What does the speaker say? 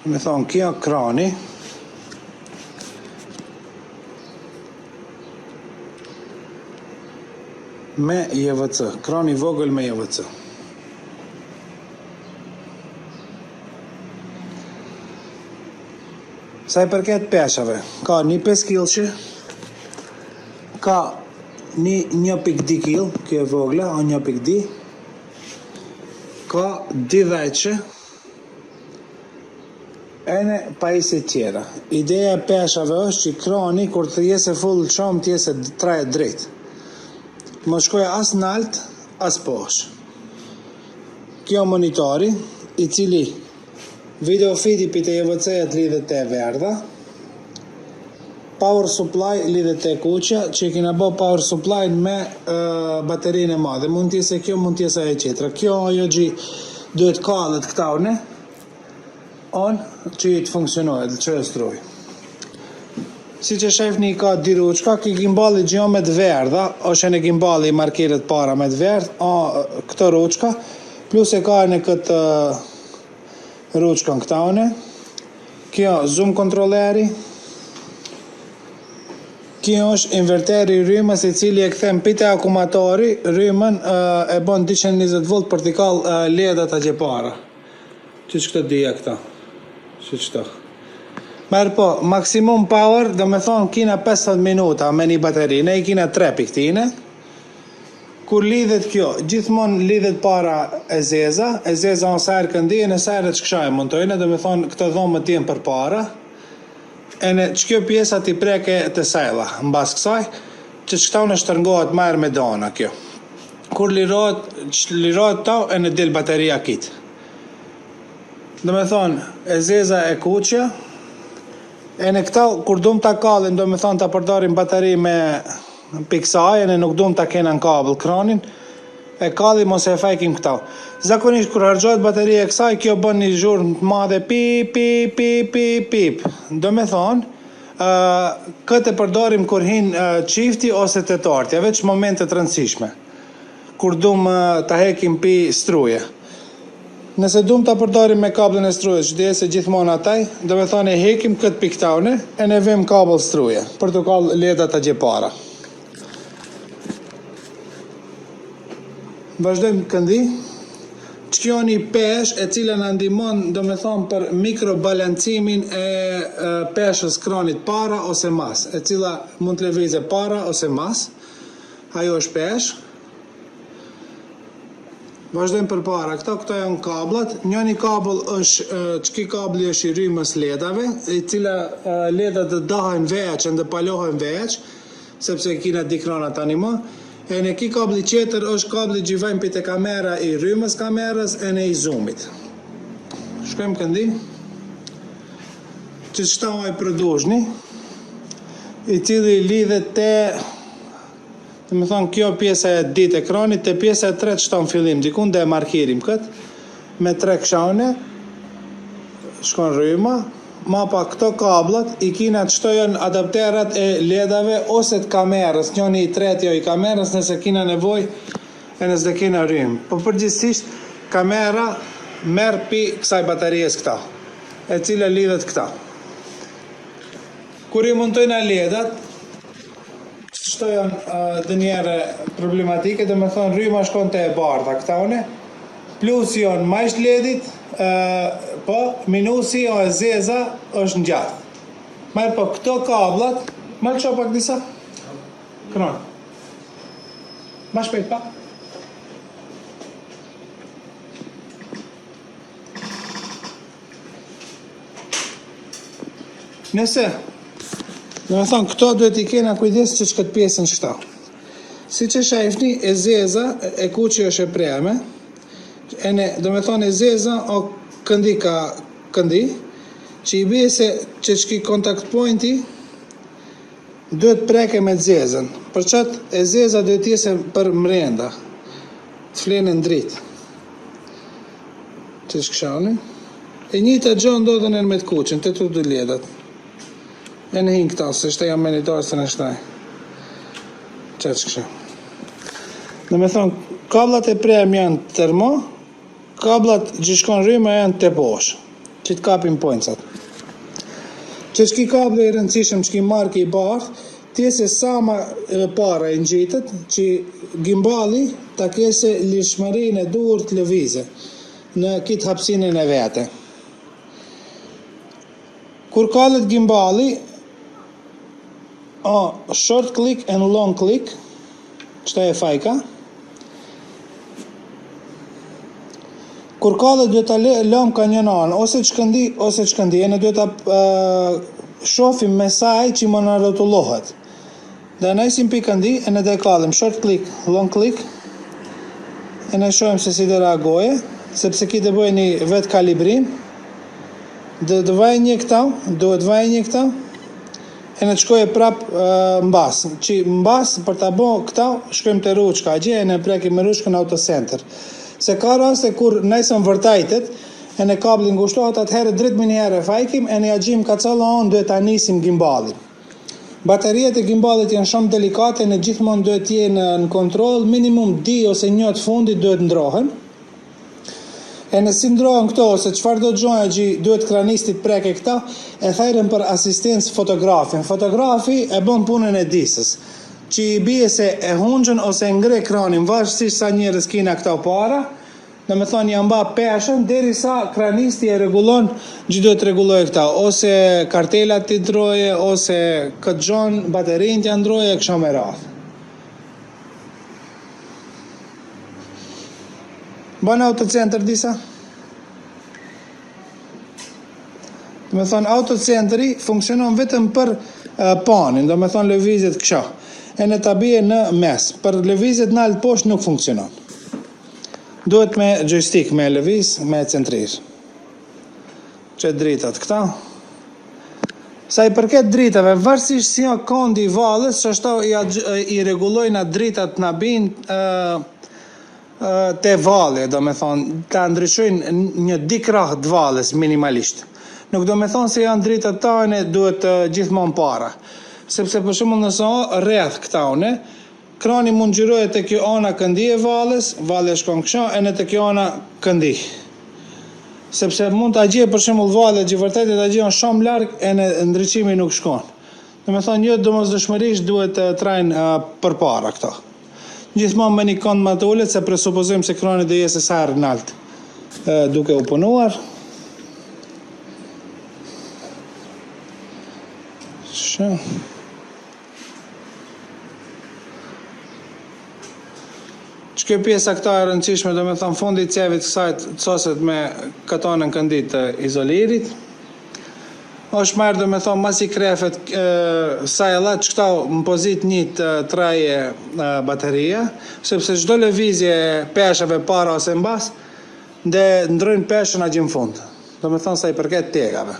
Me thonë, kjo krani me JVC, krani vogël me JVC. Sa i përket peshave, ka një 5 kg, ka një 1.2 kg, kjo e vogla, o 1.2, ka 2 veqe, ene pajisje tjera. Ideja e peshave është që krani, kur të jese full qom, të jese traje drejt. Më shkoj as nalt, as posh. Kjo monitori, i cili video fiti për të JVC-et lidhet të verdha, power supply lidhet të kuqja, që i kina bo power supply me baterinë e madhe. Mund t'jese kjo, mund t'jese e qetra. Kjo ajo gji duhet kallet këtaune, që i të funksionohet, që e struj. Si që shefni ka di ruçka, ki gimbali gjo me të verdha, është e në gimbali i markiret para me të verdh, këto ruçka, plus e ka në këtë ruçkën këtaune. Kjo zoom kontroleri. Kjo është inverteri i rrymës, i cili e kthem pite akumullatori, rrymën e bon 220 volt për t'i kall ledat a gjepara. Që këtë dhja këta. Që qëta. Merë po, maksimum power, do me thonë kina 50 minuta me një bateri, ne i kina 3 piktine. Kur lidhet kjo, gjithmonë lidhet para e zeza ose erë këndije, në sajrë që kësha e montojnë, do me thonë këtë dhomë të jenë për para, e në që kjo pjesa t'i preke të sajla, në basë kësaj, që qëta unë shtërngohet marë me dona kjo. Kur lirohet ta, e në del bateria kitë. Do me thonë, e zeza e kuqja, e në këta, kur dum t'a kallin, do me thonë t'a përdarim bateri me piksaj, e në nuk dum t'a kena në kabel kranin, e kalli mos e fejkim këta. Zakonisht, kur hargjojt bateria e kësaj, kjo bën një zhurë të madhe, pip, pip, pip, pip, pip. Do me thonë, këtë e përdarim kur hin qifti ose të tartja, veç momentet rëndësishme, kur dum t'a hekim pi struje. Nëse dum t'a përdarim me kablën e struje, që dhe se gjithmonë ataj, do me thonë e hekim këtë piktaune, e ne vim kabel struje, për të kall ledat a gjepara. Vazhdojmë këndi. Që kjo një pesh e cila në ndimon, do me thonë, për mikrobalancimin e peshës kranit para ose mas, e cila mund të lëvizë para ose mas. Ajo është pesh. Vazhdojmë për para. Këto janë kablat. Njëni kabel është, qëki kabli është i rrymës ledave, i cila ledat dhe dahajnë veqen dhe palohajnë veq, sepse kina dikranat tani më. E në ki kabli qeter është kabli gjivajnë për të kamera i rrymës kamerës e në i zoomit. Shkojmë këndi. Që qëta oj produzhni, i cili lidhet të, të me thonë kjo pjesa e ditë ekranit, të pjesa e tretë qëta në fillim, dikun dhe e markirim këtë, me 3 kshane, shkon rryma, ma pa këto kablat i kina qëto janë adapterat e ledave ose të kamerës, njoni i tretë jo i kamerës nëse kina nevoj e nëse dhe kina rrymë. Po përgjithsisht kamera merë pi kësaj baterijes këta, e cila lidhet këta. Kur i montojnë a ledat, qëto janë dhe njerë problematike, dhe me thonë rryma shkon të e bardha këta une, plus janë majsht ledit, po, minusi o e zeza është në gjatë. Merë po këto kablat, ma lë qo pak disa? Këron. Ma shpejt pak. Nëse, dhe me thonë, këto duhet i kena kujdes që këtë pjesën qëta. Si që shajfni, e zeza, e kuqi është e preme, e ne, do me thonë, e zeza o këndi ka këndi, që i bje se që qki kontakt pointi duhet preke me zezën. Për qatë e zeza duhet jese për mrenda, të flenë në dritë. Që shkëshani. E një të gjonë do dhe në me të kuqin, të të du ledat. E në hinë këta, se shte jam menitarë se në shtaj. Që shkëshani. Dhe me thonë, kablat e prem janë termo, kablat gjishkon rryma janë të poshë, që që të kapin poncat. Që shki kable i rëndësishëm që ki marke i bardh, tjese sa ma para e ngjitet që gimbali ta kese lishmërin e dur të lëvize në kitë hapsinin e vete. Kur kallet gimbali, short click and long click, qëta e fajka. Kur kallet duhet ta lëm ka një anë, ose çkëndi, ne duhet ta shohim me saj që më në rrotullohet. Dhe ne si pi këndi, e ne dhe kallim short click, long click, e ne shohim se si dhe reagoje, sepse ki të bëj një vetë kalibrim, dhe të vaj një këta, e ne të shkoj prap mbas. Që mbas, për të bo këta, shkojmë të ruçka, e ne prekim me ruçkën autocenter. Se ka raste kur nëjsën vërtajtet, e ne kablin ngushtohet atëherë dritë më njëherë e fajkim, e ne agjim ka calla onë duhet ta nisim gimbalin. Baterijet e gimbalit janë shumë delikate, ne gjithmonë duhet jenë në kontrol, minimum 2 ose 1 të fundit duhet ndrohen. E në si ndrohen këto, ose qëfar do të gjojnë që duhet kranistit preke këta, e thajrën për asistencë fotografin. Fotografi e bon punën e disës, që i bie se e hunxën ose e ngre kranin, varësisht sa njerëz kina këta para, dhe me thonë janë ba peshën, deri sa kranisti e regulon që duhet reguloj këta, ose kartelat të ndroje, ose këtë gjonë, baterin të ndroje, kësha me radhë. Banë autocenter disa? Do me thonë autocenteri funksionon vetëm për panin, do me thonë lëvizjet kësha. E në ta bie në mes, për lëvizjet në altë poshtë nuk funksionon. Duhet me joystick me lëviz, me centrir. Që dritat këta. Sa i përket dritave, varësisht si o kondi i valës, që ashtu i regulojnë atë dritat në binë të valë, do me thonë, ta ndryshojnë një dikrah të valës minimalisht. Nuk do me thonë se janë dritat tajne, duhet gjithmonë para. Sepse për shembull nëse rreth këtaune, krani mund gjyrohet te kjo ana këndi e valës, valja shkon kësha, e në te kjo ana këndi. Sepse mund ta gjej për shembull valët që vërtet ta gjejon shumë larg e në ndriçimi nuk shkon. Do me thonë, jo domosdoshmërisht duhet të trajnë përpara këto. Gjithmonë me një kënd më të ulët, se presupozojmë se krani do jesë sa herë nalt duke u punuar. Që kjo pjesa këta e rëndësishme, do me thonë fundi i cevit kësajt coset me katonën këndit të izolirit. është marrë do me thonë mas i krefet sa e la që këta më pozit një të traje bateria, sepse çdo lëvizje peshave para ose mbas, dhe ndrojnë peshën a gjimë fund. Do me thonë sa i përket tegave.